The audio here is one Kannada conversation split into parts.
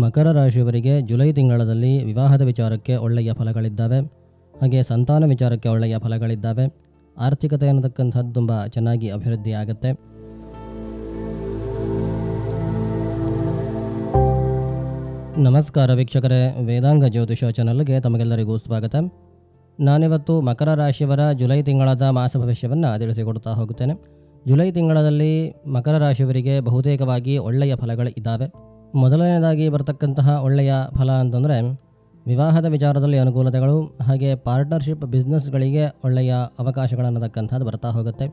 ಮಕರ ರಾಶಿಯವರಿಗೆ ಜುಲೈ ತಿಂಗಳಲ್ಲಿ ವಿವಾಹದ ವಿಚಾರಕ್ಕೆ ಒಳ್ಳೆಯ ಫಲಗಳಿದ್ದಾವೆ. ಹಾಗೆ ಸಂತಾನ ವಿಚಾರಕ್ಕೆ ಒಳ್ಳೆಯ ಫಲಗಳಿದ್ದಾವೆ. ಆರ್ಥಿಕತೆ ಅನ್ನತಕ್ಕಂಥದ್ದು ತುಂಬ ಚೆನ್ನಾಗಿ ಅಭಿವೃದ್ಧಿ ಆಗುತ್ತೆ. ನಮಸ್ಕಾರ ವೀಕ್ಷಕರೇ, ವೇದಾಂಗ ಜ್ಯೋತಿಷ ಚಾನಲ್ಗೆ ತಮಗೆಲ್ಲರಿಗೂ ಸ್ವಾಗತ. ನಾನಿವತ್ತು ಮಕರ ರಾಶಿಯವರ ಜುಲೈ ತಿಂಗಳದ ಮಾಸ ಭವಿಷ್ಯವನ್ನು ತಿಳಿಸಿಕೊಡ್ತಾ ಹೋಗುತ್ತೇನೆ. ಜುಲೈ ತಿಂಗಳಲ್ಲಿ ಮಕರ ರಾಶಿಯವರಿಗೆ ಬಹುತೇಕವಾಗಿ ಒಳ್ಳೆಯ ಫಲಗಳು ಇದ್ದಾವೆ. ಮೊದಲನೇದಾಗಿ ಬರತಕ್ಕಂತಹ ಒಳ್ಳೆಯ ಫಲ ಅಂತಂದರೆ ವಿವಾಹದ ವಿಚಾರದಲ್ಲಿ ಅನುಕೂಲತೆಗಳು, ಹಾಗೆ ಪಾರ್ಟ್ನರ್ಶಿಪ್ ಬಿಸ್ನೆಸ್ಗಳಿಗೆ ಒಳ್ಳೆಯ ಅವಕಾಶಗಳನ್ನತಕ್ಕಂಥದ್ದು ಬರ್ತಾ ಹೋಗುತ್ತೆ.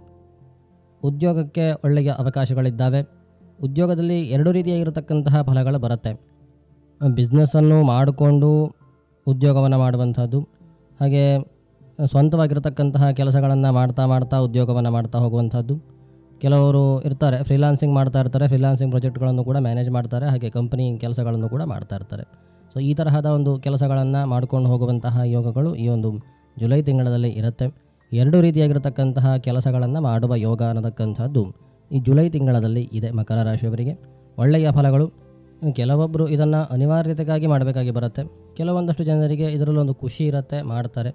ಉದ್ಯೋಗಕ್ಕೆ ಒಳ್ಳೆಯ ಅವಕಾಶಗಳಿದ್ದಾವೆ. ಉದ್ಯೋಗದಲ್ಲಿ ಎರಡು ರೀತಿಯಾಗಿರತಕ್ಕಂತಹ ಫಲಗಳು ಬರುತ್ತೆ. ಬಿಸ್ನೆಸ್ಸನ್ನು ಮಾಡಿಕೊಂಡು ಉದ್ಯೋಗವನ್ನು ಮಾಡುವಂಥದ್ದು, ಹಾಗೆ ಸ್ವಂತವಾಗಿರತಕ್ಕಂತಹ ಕೆಲಸಗಳನ್ನು ಮಾಡ್ತಾ ಉದ್ಯೋಗವನ್ನು ಮಾಡ್ತಾ ಹೋಗುವಂಥದ್ದು. ಕೆಲವರು ಇರ್ತಾರೆ ಫ್ರೀಲಾನ್ಸಿಂಗ್ ಮಾಡ್ತಾ ಇರ್ತಾರೆ, ಫ್ರೀಲಾನ್ಸಿಂಗ್ ಪ್ರಾಜೆಕ್ಟ್ಗಳನ್ನು ಕೂಡ ಮ್ಯಾನೇಜ್ ಮಾಡ್ತಾರೆ, ಹಾಗೆ ಕಂಪನಿ ಕೆಲಸಗಳನ್ನು ಕೂಡ ಮಾಡ್ತಾ ಇರ್ತಾರೆ. ಸೊ ಈ ತರಹದ ಒಂದು ಕೆಲಸಗಳನ್ನು ಮಾಡ್ಕೊಂಡು ಹೋಗುವಂತಹ ಯೋಗಗಳು ಈ ಒಂದು ಜುಲೈ ತಿಂಗಳಲ್ಲಿ ಇರುತ್ತೆ. ಎರಡು ರೀತಿಯಾಗಿರತಕ್ಕಂತಹ ಕೆಲಸಗಳನ್ನು ಮಾಡುವ ಯೋಗ ಅನ್ನತಕ್ಕಂಥದ್ದು ಈ ಜುಲೈ ತಿಂಗಳಲ್ಲಿ ಇದೆ ಮಕರ ರಾಶಿಯವರಿಗೆ. ಒಳ್ಳೆಯ ಫಲಗಳು. ಕೆಲವೊಬ್ಬರು ಇದನ್ನು ಅನಿವಾರ್ಯತೆಗಾಗಿ ಮಾಡಬೇಕಾಗಿ ಬರುತ್ತೆ. ಕೆಲವೊಂದಷ್ಟು ಜನರಿಗೆ ಇದರಲ್ಲಿ ಒಂದು ಖುಷಿ ಇರುತ್ತೆ, ಮಾಡ್ತಾರೆ.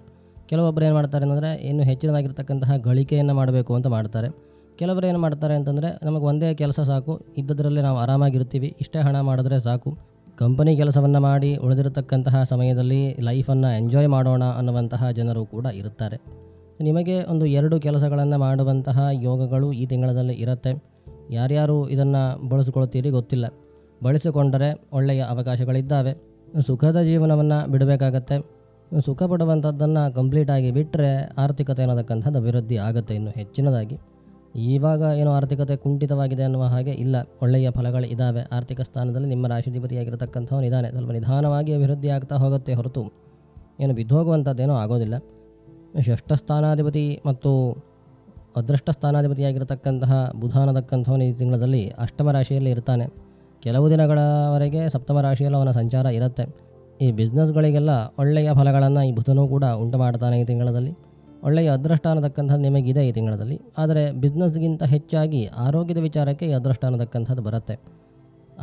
ಕೆಲವೊಬ್ಬರು ಏನು ಮಾಡ್ತಾರೆ ಅಂದರೆ ಇನ್ನು ಹೆಚ್ಚಿನದಾಗಿರ್ತಕ್ಕಂತಹ ಗಳಿಕೆಯನ್ನು ಮಾಡಬೇಕು ಅಂತ ಮಾಡ್ತಾರೆ. ಕೆಲವರು ಏನು ಮಾಡ್ತಾರೆ ಅಂತಂದರೆ ನಮಗೆ ಒಂದೇ ಕೆಲಸ ಸಾಕು, ಇದ್ದದರಲ್ಲಿ ನಾವು ಆರಾಮಾಗಿರ್ತೀವಿ, ಇಷ್ಟೇ ಹಣ ಮಾಡಿದ್ರೆ ಸಾಕು, ಕಂಪನಿ ಕೆಲಸವನ್ನು ಮಾಡಿ ಉಳಿದಿರತಕ್ಕಂತಹ ಸಮಯದಲ್ಲಿ ಲೈಫನ್ನು ಎಂಜಾಯ್ ಮಾಡೋಣ ಅನ್ನುವಂತಹ ಜನರು ಕೂಡ ಇರುತ್ತಾರೆ. ನಿಮಗೆ ಒಂದು ಎರಡು ಕೆಲಸಗಳನ್ನು ಮಾಡುವಂತಹ ಯೋಗಗಳು ಈ ತಿಂಗಳಲ್ಲಿ ಇರುತ್ತೆ. ಯಾರ್ಯಾರು ಇದನ್ನು ಬಳಸಿಕೊಳ್ತೀರಿ ಗೊತ್ತಿಲ್ಲ. ಬಳಸಿಕೊಂಡರೆ ಒಳ್ಳೆಯ ಅವಕಾಶಗಳಿದ್ದಾವೆ. ಸುಖದ ಜೀವನವನ್ನು ಬಿಡಬೇಕಾಗತ್ತೆ. ಸುಖ ಪಡುವಂಥದ್ದನ್ನು ಕಂಪ್ಲೀಟಾಗಿ ಬಿಟ್ಟರೆ ಆರ್ಥಿಕತೆ ಅನ್ನತಕ್ಕಂಥದ್ದು ಅಭಿವೃದ್ಧಿ ಆಗುತ್ತೆ ಇನ್ನೂ ಹೆಚ್ಚಿನದಾಗಿ. ಇವಾಗ ಏನು ಆರ್ಥಿಕತೆ ಕುಂಠಿತವಾಗಿದೆ ಅನ್ನುವ ಹಾಗೆ ಇಲ್ಲ, ಒಳ್ಳೆಯ ಫಲಗಳು ಇದ್ದಾವೆ. ಆರ್ಥಿಕ ಸ್ಥಾನದಲ್ಲಿ ನಿಮ್ಮ ರಾಶಿಧಿಪತಿಯಾಗಿರತಕ್ಕಂಥವನು ಇದ್ದಾನೆ. ಸ್ವಲ್ಪ ನಿಧಾನವಾಗಿ ಅಭಿವೃದ್ಧಿ ಆಗ್ತಾ ಹೋಗುತ್ತೆ ಹೊರತು ಏನು ಬಿದ್ದೋಗುವಂಥದ್ದೇನೂ ಆಗೋದಿಲ್ಲ. ಷಷ್ಠ ಸ್ಥಾನಾಧಿಪತಿ ಮತ್ತು ಅದೃಷ್ಟ ಸ್ಥಾನಾಧಿಪತಿಯಾಗಿರತಕ್ಕಂತಹ ಬುಧ ಅನ್ನತಕ್ಕಂಥವನು ಈ ತಿಂಗಳಲ್ಲಿ ಅಷ್ಟಮ ರಾಶಿಯಲ್ಲಿ ಇರ್ತಾನೆ. ಕೆಲವು ದಿನಗಳವರೆಗೆ ಸಪ್ತಮ ರಾಶಿಯಲ್ಲಿ ಅವನ ಸಂಚಾರ ಇರುತ್ತೆ. ಈ ಬಿಸ್ನೆಸ್ಗಳಿಗೆಲ್ಲ ಒಳ್ಳೆಯ ಫಲಗಳನ್ನು ಈ ಬುಧನೂ ಕೂಡ ಉಂಟು ಮಾಡ್ತಾನೆ ಈ ತಿಂಗಳಲ್ಲಿ. ಒಳ್ಳೆಯ ಅದೃಷ್ಟ ಅನ್ನತಕ್ಕಂಥದ್ದು ನಿಮಗಿದೆ ಈ ತಿಂಗಳಲ್ಲಿ. ಆದರೆ ಬಿಸ್ನೆಸ್ಗಿಂತ ಹೆಚ್ಚಾಗಿ ಆರೋಗ್ಯದ ವಿಚಾರಕ್ಕೆ ಈ ಅದೃಷ್ಟ ಅನ್ನತಕ್ಕಂಥದ್ದು ಬರುತ್ತೆ.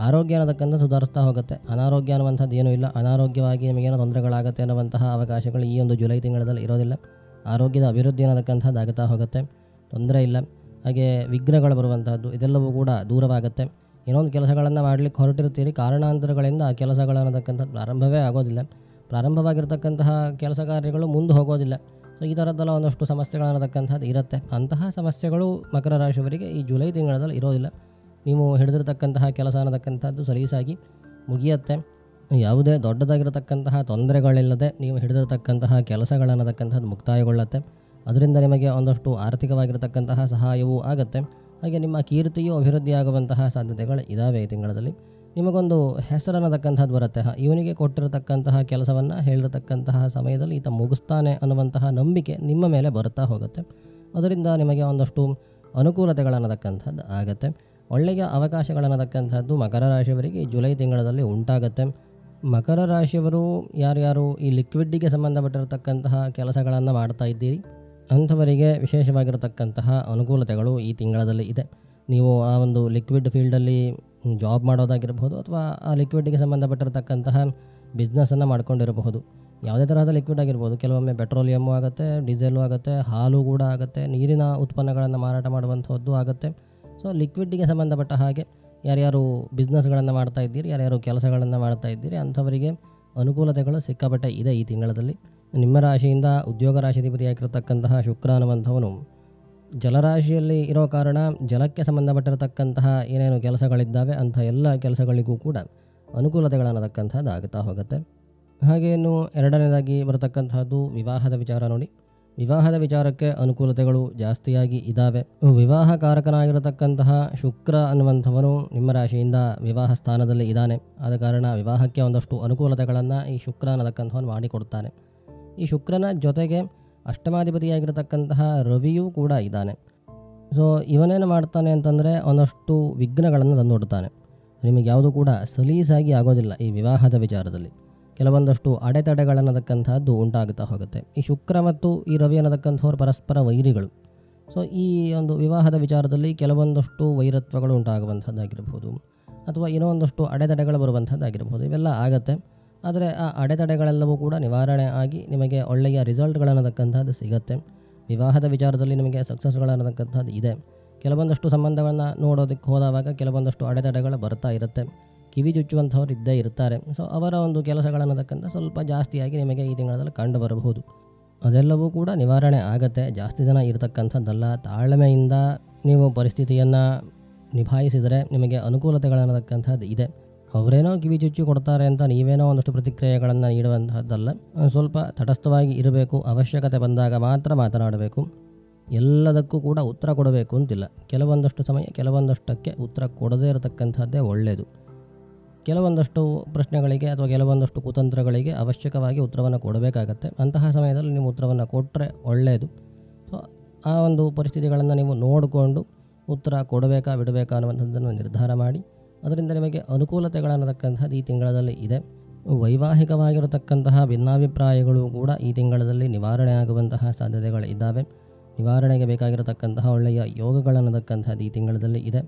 ಆರೋಗ್ಯ ಅನ್ನತಕ್ಕಂಥದ್ದು ಸುಧಾರಿಸ್ತಾ ಹೋಗುತ್ತೆ. ಅನಾರೋಗ್ಯ ಅನ್ನುವಂಥದ್ದು ಏನೂ ಇಲ್ಲ. ಅನಾರೋಗ್ಯವಾಗಿ ನಿಮಗೇನೋ ತೊಂದರೆಗಳಾಗುತ್ತೆ ಅನ್ನುವಂತಹ ಅವಕಾಶಗಳು ಈ ಒಂದು ಜುಲೈ ತಿಂಗಳಲ್ಲಿ ಇರೋದಿಲ್ಲ. ಆರೋಗ್ಯದ ಅಭಿವೃದ್ಧಿ ಅನ್ನತಕ್ಕಂಥದ್ದು ಆಗುತ್ತಾ ಹೋಗುತ್ತೆ, ತೊಂದರೆ ಇಲ್ಲ. ಹಾಗೆ ವಿಘ್ನಗಳು ಬರುವಂತಹದ್ದು ಇದೆಲ್ಲವೂ ಕೂಡ ದೂರವಾಗುತ್ತೆ. ಇನ್ನೊಂದು ಕೆಲಸಗಳನ್ನು ಮಾಡಲಿಕ್ಕೆ ಹೊರಟಿರ್ತೀರಿ, ಕಾರಣಾಂತರಗಳಿಂದ ಆ ಕೆಲಸಗಳು ಅನ್ನತಕ್ಕಂಥದ್ದು ಪ್ರಾರಂಭವೇ ಆಗೋದಿಲ್ಲ. ಪ್ರಾರಂಭವಾಗಿರ್ತಕ್ಕಂತಹ ಕೆಲಸ ಕಾರ್ಯಗಳು ಮುಂದೆ ಹೋಗೋದಿಲ್ಲ. ಸೊ ಈ ಥರದ್ದೆಲ್ಲ ಒಂದಷ್ಟು ಸಮಸ್ಯೆಗಳನ್ನತಕ್ಕಂಥದ್ದು ಇರುತ್ತೆ. ಅಂತಹ ಸಮಸ್ಯೆಗಳು ಮಕರ ರಾಶಿಯವರಿಗೆ ಈ ಜುಲೈ ತಿಂಗಳಲ್ಲಿ ಇರೋದಿಲ್ಲ. ನೀವು ಹಿಡಿದಿರ್ತಕ್ಕಂತಹ ಕೆಲಸ ಅನ್ನತಕ್ಕಂಥದ್ದು ಸಲೀಸಾಗಿ ಮುಗಿಯುತ್ತೆ. ಯಾವುದೇ ದೊಡ್ಡದಾಗಿರತಕ್ಕಂತಹ ತೊಂದರೆಗಳಿಲ್ಲದೆ ನೀವು ಹಿಡಿದಿರ್ತಕ್ಕಂತಹ ಕೆಲಸಗಳನ್ನತಕ್ಕಂಥದ್ದು ಮುಕ್ತಾಯಗೊಳ್ಳುತ್ತೆ. ಅದರಿಂದ ನಿಮಗೆ ಒಂದಷ್ಟು ಆರ್ಥಿಕವಾಗಿರತಕ್ಕಂತಹ ಸಹಾಯವೂ ಆಗುತ್ತೆ. ಹಾಗೆ ನಿಮ್ಮ ಕೀರ್ತಿಯು ಅಭಿವೃದ್ಧಿಯಾಗುವಂತಹ ಸಾಧ್ಯತೆಗಳು ಇದ್ದಾವೆ ಈ ತಿಂಗಳಲ್ಲಿ. ನಿಮಗೊಂದು ಹೆಸರನ್ನತಕ್ಕಂಥದ್ದು ಬರುತ್ತೆ. ಇವನಿಗೆ ಕೊಟ್ಟಿರತಕ್ಕಂತಹ ಕೆಲಸವನ್ನು ಹೇಳಿರತಕ್ಕಂತಹ ಸಮಯದಲ್ಲಿ ಈತ ಮುಗಿಸ್ತಾನೆ ಅನ್ನುವಂತಹ ನಂಬಿಕೆ ನಿಮ್ಮ ಮೇಲೆ ಬರುತ್ತಾ ಹೋಗುತ್ತೆ. ಅದರಿಂದ ನಿಮಗೆ ಒಂದಷ್ಟು ಅನುಕೂಲತೆಗಳನ್ನತಕ್ಕಂಥದ್ದು ಆಗುತ್ತೆ. ಒಳ್ಳೆಯ ಅವಕಾಶಗಳನ್ನತಕ್ಕಂಥದ್ದು ಮಕರ ರಾಶಿಯವರಿಗೆ ಜುಲೈ ತಿಂಗಳಲ್ಲಿ ಉಂಟಾಗುತ್ತೆ. ಮಕರ ರಾಶಿಯವರು ಯಾರ್ಯಾರು ಈ ಲಿಕ್ವಿಡ್ಡಿಗೆ ಸಂಬಂಧಪಟ್ಟಿರತಕ್ಕಂತಹ ಕೆಲಸಗಳನ್ನು ಮಾಡ್ತಾ ಇದ್ದೀರಿ ಅಂಥವರಿಗೆ ವಿಶೇಷವಾಗಿರತಕ್ಕಂತಹ ಅನುಕೂಲತೆಗಳು ಈ ತಿಂಗಳಲ್ಲಿ ಇದೆ. ನೀವು ಆ ಒಂದು ಲಿಕ್ವಿಡ್ ಫೀಲ್ಡಲ್ಲಿ ಜಾಬ್ ಮಾಡೋದಾಗಿರಬಹುದು, ಅಥವಾ ಆ ಲಿಕ್ವಿಡ್ಗೆ ಸಂಬಂಧಪಟ್ಟಿರತಕ್ಕಂತಹ ಬಿಸ್ನೆಸ್ಸನ್ನು ಮಾಡ್ಕೊಂಡಿರಬಹುದು. ಯಾವುದೇ ತರಹದ ಲಿಕ್ವಿಡ್ ಆಗಿರ್ಬೋದು. ಕೆಲವೊಮ್ಮೆ ಪೆಟ್ರೋಲಿಯಮ್ಮು ಆಗುತ್ತೆ, ಡೀಸೆಲು ಆಗುತ್ತೆ, ಹಾಲು ಕೂಡ ಆಗುತ್ತೆ, ನೀರಿನ ಉತ್ಪನ್ನಗಳನ್ನು ಮಾರಾಟ ಮಾಡುವಂಥದ್ದು ಆಗುತ್ತೆ. ಸೊ ಲಿಕ್ವಿಡ್ಗೆ ಸಂಬಂಧಪಟ್ಟ ಹಾಗೆ ಯಾರ್ಯಾರು ಬಿಸ್ನೆಸ್ಗಳನ್ನು ಮಾಡ್ತಾ ಇದ್ದೀರಿ, ಯಾರ್ಯಾರು ಕೆಲಸಗಳನ್ನು ಮಾಡ್ತಾ ಇದ್ದೀರಿ ಅಂಥವರಿಗೆ ಅನುಕೂಲತೆಗಳು ಸಿಕ್ಕಾಪಟ್ಟೆ ಇದೆ ಈ ತಿಂಗಳಲ್ಲಿ. ನಿಮ್ಮ ರಾಶಿಯಿಂದ ಉದ್ಯೋಗ ರಾಶಿಧಿಪತಿಯಾಗಿರತಕ್ಕಂತಹ ಶುಕ್ರ ಅನ್ನುವಂಥವನು ಜಲರಾಶಿಯಲ್ಲಿ ಇರೋ ಕಾರಣ ಜಲಕ್ಕೆ ಸಂಬಂಧಪಟ್ಟಿರತಕ್ಕಂತಹ ಏನೇನು ಕೆಲಸಗಳಿದ್ದಾವೆ ಅಂಥ ಎಲ್ಲ ಕೆಲಸಗಳಿಗೂ ಕೂಡ ಅನುಕೂಲತೆಗಳನ್ನತಕ್ಕಂಥದ್ದು ಆಗುತ್ತಾ ಹೋಗುತ್ತೆ. ಹಾಗೇನು ಎರಡನೇದಾಗಿ ಬರತಕ್ಕಂತಹದ್ದು ವಿವಾಹದ ವಿಚಾರ ನೋಡಿ. ವಿವಾಹದ ವಿಚಾರಕ್ಕೆ ಅನುಕೂಲತೆಗಳು ಜಾಸ್ತಿಯಾಗಿ ಇದ್ದಾವೆ. ವಿವಾಹಕಾರಕನಾಗಿರತಕ್ಕಂತಹ ಶುಕ್ರ ಅನ್ನುವಂಥವನು ನಿಮ್ಮ ರಾಶಿಯಿಂದ ವಿವಾಹ ಸ್ಥಾನದಲ್ಲಿ ಇದ್ದಾನೆ. ಆದ ಕಾರಣ ವಿವಾಹಕ್ಕೆ ಒಂದಷ್ಟು ಅನುಕೂಲತೆಗಳನ್ನು ಈ ಶುಕ್ರ ಅನ್ನತಕ್ಕಂಥವನು ಮಾಡಿಕೊಡ್ತಾನೆ. ಈ ಶುಕ್ರನ ಜೊತೆಗೆ ಅಷ್ಟಮಾಧಿಪತಿಯಾಗಿರತಕ್ಕಂತಹ ರವಿಯೂ ಕೂಡ ಇದ್ದಾನೆ. ಸೊ ಇವನೇನು ಮಾಡ್ತಾನೆ ಅಂತಂದರೆ ಒಂದಷ್ಟು ವಿಘ್ನಗಳನ್ನು ತಂದುಕೊಡ್ತಾನೆ. ನಿಮಗೆ ಯಾವುದು ಕೂಡ ಸಲೀಸಾಗಿ ಆಗೋದಿಲ್ಲ. ಈ ವಿವಾಹದ ವಿಚಾರದಲ್ಲಿ ಕೆಲವೊಂದಷ್ಟು ಅಡೆತಡೆಗಳನ್ನತಕ್ಕಂಥದ್ದು ಉಂಟಾಗುತ್ತಾ ಹೋಗುತ್ತೆ. ಈ ಶುಕ್ರ ಮತ್ತು ಈ ರವಿ ಅನ್ನತಕ್ಕಂಥವ್ರು ಪರಸ್ಪರ ವೈರಿಗಳು. ಸೊ ಈ ಒಂದು ವಿವಾಹದ ವಿಚಾರದಲ್ಲಿ ಕೆಲವೊಂದಷ್ಟು ವೈರತ್ವಗಳು ಉಂಟಾಗುವಂಥದ್ದಾಗಿರ್ಬೋದು. ಅಥವಾ ಏನೋ ಒಂದಷ್ಟು ಅಡೆತಡೆಗಳು ಬರುವಂಥದ್ದಾಗಿರ್ಬೋದು, ಇವೆಲ್ಲ ಆಗುತ್ತೆ. ಆದರೆ ಆ ಅಡೆತಡೆಗಳೆಲ್ಲವೂ ಕೂಡ ನಿವಾರಣೆ ಆಗಿ ನಿಮಗೆ ಒಳ್ಳೆಯ ರಿಸಲ್ಟ್ಗಳನ್ನತಕ್ಕಂಥದ್ದು ಸಿಗುತ್ತೆ. ವಿವಾಹದ ವಿಚಾರದಲ್ಲಿ ನಿಮಗೆ ಸಕ್ಸಸ್ಗಳನ್ನತಕ್ಕಂಥದ್ದು ಇದೆ. ಕೆಲವೊಂದಷ್ಟು ಸಂಬಂಧವನ್ನು ನೋಡೋದಕ್ಕೆ ಹೋದಾಗ ಕೆಲವೊಂದಷ್ಟು ಅಡೆತಡೆಗಳು ಬರ್ತಾ ಇರುತ್ತೆ. ಕಿವಿ ಚುಚ್ಚುವಂಥವ್ರು ಇದ್ದೇ ಇರ್ತಾರೆ. ಸೊ ಅವರ ಒಂದು ಕೆಲಸಗಳನ್ನತಕ್ಕಂಥ ಸ್ವಲ್ಪ ಜಾಸ್ತಿಯಾಗಿ ನಿಮಗೆ ಈ ತಿಂಗಳಲ್ಲಿ ಕಂಡು ಬರಬಹುದು. ಅದೆಲ್ಲವೂ ಕೂಡ ನಿವಾರಣೆ ಆಗುತ್ತೆ. ಜಾಸ್ತಿ ದಿನ ಇರತಕ್ಕಂಥದ್ದಲ್ಲ. ತಾಳ್ಮೆಯಿಂದ ನೀವು ಪರಿಸ್ಥಿತಿಯನ್ನು ನಿಭಾಯಿಸಿದರೆ ನಿಮಗೆ ಅನುಕೂಲತೆಗಳನ್ನತಕ್ಕಂಥದ್ದು ಇದೆ. ಅವರೇನೋ ಕಿವಿ ಚುಚ್ಚಿ ಕೊಡ್ತಾರೆ ಅಂತ ನೀವೇನೋ ಒಂದಷ್ಟು ಪ್ರತಿಕ್ರಿಯೆಗಳನ್ನು ನೀಡುವಂಥದ್ದಲ್ಲ. ಸ್ವಲ್ಪ ತಟಸ್ಥವಾಗಿ ಇರಬೇಕು. ಅವಶ್ಯಕತೆ ಬಂದಾಗ ಮಾತ್ರ ಮಾತನಾಡಬೇಕು. ಎಲ್ಲದಕ್ಕೂ ಕೂಡ ಉತ್ತರ ಕೊಡಬೇಕು ಅಂತಿಲ್ಲ. ಕೆಲವೊಂದಷ್ಟು ಸಮಯ ಕೆಲವೊಂದಷ್ಟಕ್ಕೆ ಉತ್ತರ ಕೊಡದೇ ಇರತಕ್ಕಂಥದ್ದೇ ಒಳ್ಳೆಯದು. ಕೆಲವೊಂದಷ್ಟು ಪ್ರಶ್ನೆಗಳಿಗೆ ಅಥವಾ ಕೆಲವೊಂದಷ್ಟು ಕುತಂತ್ರಗಳಿಗೆ ಅವಶ್ಯಕವಾಗಿ ಉತ್ತರವನ್ನು ಕೊಡಬೇಕಾಗತ್ತೆ. ಅಂತಹ ಸಮಯದಲ್ಲಿ ನೀವು ಉತ್ತರವನ್ನು ಕೊಟ್ಟರೆ ಒಳ್ಳೆಯದು. ಸೊ ಆ ಒಂದು ಪರಿಸ್ಥಿತಿಗಳನ್ನು ನೀವು ನೋಡಿಕೊಂಡು ಉತ್ತರ ಕೊಡಬೇಕಾ ಬಿಡಬೇಕಾ ಅನ್ನುವಂಥದ್ದನ್ನು ನಿರ್ಧಾರ ಮಾಡಿ, ಅದರಿಂದ ನಿಮಗೆ ಅನುಕೂಲತೆಗಳನ್ನತಕ್ಕಂಥದ್ದು ಈ ತಿಂಗಳಲ್ಲಿ ಇದೆ. ವೈವಾಹಿಕವಾಗಿರತಕ್ಕಂತಹ ಭಿನ್ನಾಭಿಪ್ರಾಯಗಳು ಕೂಡ ಈ ತಿಂಗಳಲ್ಲಿ ನಿವಾರಣೆ ಆಗುವಂತಹ ಸಾಧ್ಯತೆಗಳು ಇದ್ದಾವೆ. ನಿವಾರಣೆಗೆ ಬೇಕಾಗಿರತಕ್ಕಂತಹ ಒಳ್ಳೆಯ ಯೋಗಗಳನ್ನತಕ್ಕಂಥದ್ದು ಈ ತಿಂಗಳಲ್ಲಿ ಇದೆ.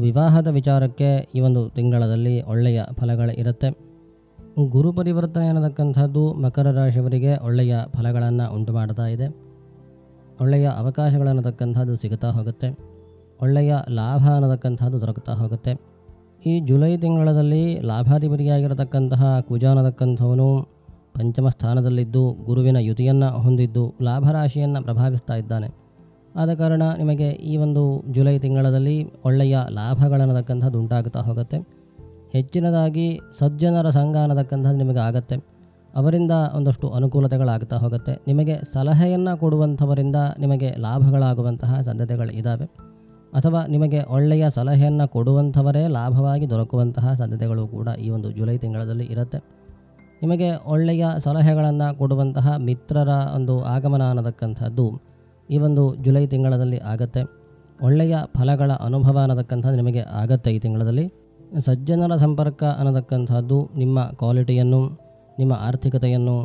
ವಿವಾಹದ ವಿಚಾರಕ್ಕೆ ಈ ಒಂದು ತಿಂಗಳಲ್ಲಿ ಒಳ್ಳೆಯ ಫಲಗಳು ಇರುತ್ತೆ. ಗುರು ಪರಿವರ್ತನೆ ಅನ್ನತಕ್ಕಂಥದ್ದು ಮಕರ ರಾಶಿಯವರಿಗೆ ಒಳ್ಳೆಯ ಫಲಗಳನ್ನು ಉಂಟು ಮಾಡ್ತಾ ಇದೆ. ಒಳ್ಳೆಯ ಅವಕಾಶಗಳನ್ನತಕ್ಕಂಥದ್ದು ಸಿಗುತ್ತಾ ಹೋಗುತ್ತೆ. ಒಳ್ಳೆಯ ಲಾಭ ಅನ್ನತಕ್ಕಂಥದ್ದು ದೊರಕುತ್ತಾ ಹೋಗುತ್ತೆ. ಈ ಜುಲೈ ತಿಂಗಳಲ್ಲಿ ಲಾಭಾಧಿಪತಿಯಾಗಿರತಕ್ಕಂತಹ ಕುಜ ಅನ್ನತಕ್ಕಂಥವನು ಪಂಚಮ ಸ್ಥಾನದಲ್ಲಿದ್ದು ಗುರುವಿನ ಯುತಿಯನ್ನು ಹೊಂದಿದ್ದು ಲಾಭರಾಶಿಯನ್ನು ಪ್ರಭಾವಿಸ್ತಾ ಇದ್ದಾನೆ. ಆದ ಕಾರಣ ನಿಮಗೆ ಈ ಒಂದು ಜುಲೈ ತಿಂಗಳಲ್ಲಿ ಒಳ್ಳೆಯ ಲಾಭಗಳನ್ನತಕ್ಕಂಥದ್ದು ಉಂಟಾಗುತ್ತಾ ಹೋಗುತ್ತೆ. ಹೆಚ್ಚಿನದಾಗಿ ಸಜ್ಜನರ ಸಂಘ ಅನ್ನತಕ್ಕಂಥದ್ದು ನಿಮಗೆ ಆಗುತ್ತೆ. ಅವರಿಂದ ಒಂದಷ್ಟು ಅನುಕೂಲತೆಗಳಾಗ್ತಾ ಹೋಗುತ್ತೆ. ನಿಮಗೆ ಸಲಹೆಯನ್ನು ಕೊಡುವಂಥವರಿಂದ ನಿಮಗೆ ಲಾಭಗಳಾಗುವಂತಹ ಸಾಧ್ಯತೆಗಳು ಇದ್ದಾವೆ. ಅಥವಾ ನಿಮಗೆ ಒಳ್ಳೆಯ ಸಲಹೆಯನ್ನು ಕೊಡುವಂಥವರೇ ಲಾಭವಾಗಿ ದೊರಕುವಂತಹ ಸಾಧ್ಯತೆಗಳು ಕೂಡ ಈ ಒಂದು ಜುಲೈ ತಿಂಗಳಲ್ಲಿ ಇರುತ್ತೆ. ನಿಮಗೆ ಒಳ್ಳೆಯ ಸಲಹೆಗಳನ್ನು ಕೊಡುವಂತಹ ಮಿತ್ರರ ಒಂದು ಆಗಮನ ಅನ್ನತಕ್ಕಂಥದ್ದು ಈ ಒಂದು ಜುಲೈ ತಿಂಗಳಲ್ಲಿ ಆಗುತ್ತೆ. ಒಳ್ಳೆಯ ಫಲಗಳ ಅನುಭವ ಅನ್ನತಕ್ಕಂಥದ್ದು ನಿಮಗೆ ಆಗುತ್ತೆ. ಈ ತಿಂಗಳಲ್ಲಿ ಸಜ್ಜನರ ಸಂಪರ್ಕ ಅನ್ನತಕ್ಕಂಥದ್ದು ನಿಮ್ಮ ಕ್ವಾಲಿಟಿಯನ್ನು, ನಿಮ್ಮ ಆರ್ಥಿಕತೆಯನ್ನು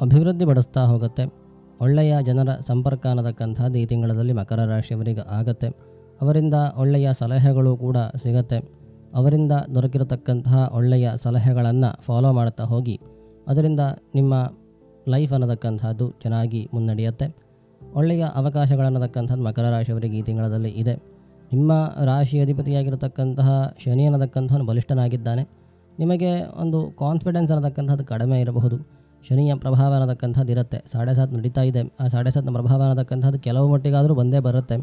ಅಭಿವೃದ್ಧಿಪಡಿಸ್ತಾ ಹೋಗುತ್ತೆ. ಒಳ್ಳೆಯ ಜನರ ಸಂಪರ್ಕ ಅನ್ನತಕ್ಕಂಥದ್ದು ಈ ತಿಂಗಳಲ್ಲಿ ಮಕರ ರಾಶಿಯವರಿಗೆ ಆಗುತ್ತೆ. ಅವರಿಂದ ಒಳ್ಳೆಯ ಸಲಹೆಗಳು ಕೂಡ ಸಿಗುತ್ತೆ. ಅವರಿಂದ ದೊರಕಿರತಕ್ಕಂತಹ ಒಳ್ಳೆಯ ಸಲಹೆಗಳನ್ನು ಫಾಲೋ ಮಾಡ್ತಾ ಹೋಗಿ ಅದರಿಂದ ನಿಮ್ಮ ಲೈಫ್ ಅನ್ನತಕ್ಕಂಥದ್ದು ಚೆನ್ನಾಗಿ ಮುನ್ನಡೆಯುತ್ತೆ. ಒಳ್ಳೆಯ ಅವಕಾಶಗಳನ್ನತಕ್ಕಂಥದ್ದು ಮಕರ ರಾಶಿಯವರಿಗೆ ಈ ತಿಂಗಳಲ್ಲಿ ಇದೆ. ನಿಮ್ಮ ರಾಶಿ ಅಧಿಪತಿಯಾಗಿರತಕ್ಕಂತಹ ಶನಿ ಅನ್ನತಕ್ಕಂಥವನು ಬಲಿಷ್ಠನಾಗಿದ್ದಾನೆ. ನಿಮಗೆ ಒಂದು ಕಾನ್ಫಿಡೆನ್ಸ್ ಅನ್ನತಕ್ಕಂಥದ್ದು ಕಡಿಮೆ ಇರಬಹುದು. ಶನಿಯ ಪ್ರಭಾವ ಅನ್ನತಕ್ಕಂಥದ್ದು ಇರುತ್ತೆ. 7.5 ನಡೀತಾ ಇದೆ. ಆ 7.5 ಪ್ರಭಾವ ಅನ್ನತಕ್ಕಂಥದ್ದು ಕೆಲವು ಮಟ್ಟಿಗಾದರೂ ಬಂದೇ ಬರುತ್ತೆ.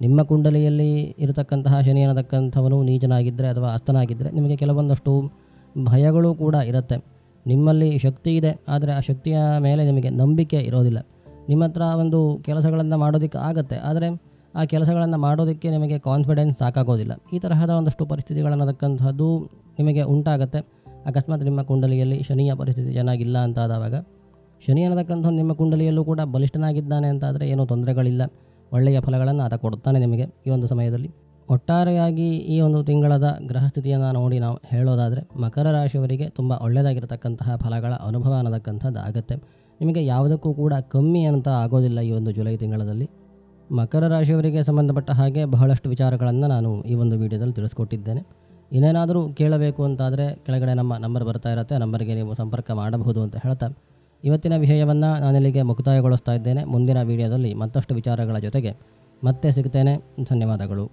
ನಿಮ್ಮ ಕುಂಡಲಿಯಲ್ಲಿ ಇರತಕ್ಕಂತಹ ಶನಿ ಅನ್ನತಕ್ಕಂಥವನು ನೀಚನಾಗಿದ್ದರೆ ಅಥವಾ ಅಸ್ತನಾಗಿದ್ದರೆ ನಿಮಗೆ ಕೆಲವೊಂದಷ್ಟು ಭಯಗಳು ಕೂಡ ಇರುತ್ತೆ. ನಿಮ್ಮಲ್ಲಿ ಶಕ್ತಿ ಇದೆ, ಆದರೆ ಆ ಶಕ್ತಿಯ ಮೇಲೆ ನಿಮಗೆ ನಂಬಿಕೆ ಇರೋದಿಲ್ಲ. ನಿಮ್ಮ ಹತ್ರ ಒಂದು ಕೆಲಸಗಳನ್ನು ಮಾಡೋದಕ್ಕೆ ಆಗುತ್ತೆ, ಆದರೆ ಆ ಕೆಲಸಗಳನ್ನು ಮಾಡೋದಕ್ಕೆ ನಿಮಗೆ ಕಾನ್ಫಿಡೆನ್ಸ್ ಸಾಕಾಗೋದಿಲ್ಲ. ಈ ತರಹದ ಒಂದಷ್ಟು ಪರಿಸ್ಥಿತಿಗಳನ್ನತಕ್ಕಂಥದ್ದು ನಿಮಗೆ ಉಂಟಾಗುತ್ತೆ. ಅಕಸ್ಮಾತ್ ನಿಮ್ಮ ಕುಂಡಲಿಯಲ್ಲಿ ಶನಿಯ ಪರಿಸ್ಥಿತಿ ಚೆನ್ನಾಗಿಲ್ಲ ಅಂತಾದಾಗ, ಶನಿ ಅನ್ನತಕ್ಕಂಥದ್ದು ನಿಮ್ಮ ಕುಂಡಲಿಯಲ್ಲೂ ಕೂಡ ಬಲಿಷ್ಠನಾಗಿದ್ದಾನೆ ಅಂತಾದರೆ ಏನೂ ತೊಂದರೆಗಳಿಲ್ಲ. ಒಳ್ಳೆಯ ಫಲಗಳನ್ನು ಆತ ಕೊಡ್ತಾನೆ ನಿಮಗೆ ಈ ಒಂದು ಸಮಯದಲ್ಲಿ. ಒಟ್ಟಾರೆಯಾಗಿ ಈ ಒಂದು ತಿಂಗಳದ ಗ್ರಹಸ್ಥಿತಿಯನ್ನು ನೋಡಿ ನಾವು ಹೇಳೋದಾದರೆ ಮಕರ ರಾಶಿಯವರಿಗೆ ತುಂಬ ಒಳ್ಳೆಯದಾಗಿರತಕ್ಕಂತಹ ಫಲಗಳ ಅನುಭವ ಅನ್ನತಕ್ಕಂಥದ್ದು ಆಗುತ್ತೆ. ನಿಮಗೆ ಯಾವುದಕ್ಕೂ ಕೂಡ ಕಮ್ಮಿ ಅಂತ ಆಗೋದಿಲ್ಲ ಈ ಒಂದು ಜುಲೈ ತಿಂಗಳಲ್ಲಿ. ಮಕರ ರಾಶಿಯವರಿಗೆ ಸಂಬಂಧಪಟ್ಟ ಹಾಗೆ ಬಹಳಷ್ಟು ವಿಚಾರಗಳನ್ನು ನಾನು ಈ ಒಂದು ವಿಡಿಯೋದಲ್ಲಿ ತಿಳಿಸ್ಕೊಟ್ಟಿದ್ದೇನೆ. ಇನ್ನೇನಾದರೂ ಕೇಳಬೇಕು ಅಂತಾದರೆ ಕೆಳಗಡೆ ನಮ್ಮ ನಂಬರ್ ಬರ್ತಾ ಇರುತ್ತೆ, ಆ ನಂಬರ್ಗೆ ನೀವು ಸಂಪರ್ಕ ಮಾಡಬಹುದು ಅಂತ ಹೇಳ್ತಾ ಇವತ್ತಿನ ವಿಷಯವನ್ನು ನಾನಿಲ್ಲಿಗೆ ಮುಕ್ತಾಯಗೊಳಿಸ್ತಾ ಇದ್ದೇನೆ. ಮುಂದಿನ ವಿಡಿಯೋದಲ್ಲಿ ಮತ್ತಷ್ಟು ವಿಚಾರಗಳ ಜೊತೆಗೆ ಮತ್ತೆ ಸಿಗ್ತೇನೆ. ಧನ್ಯವಾದಗಳು.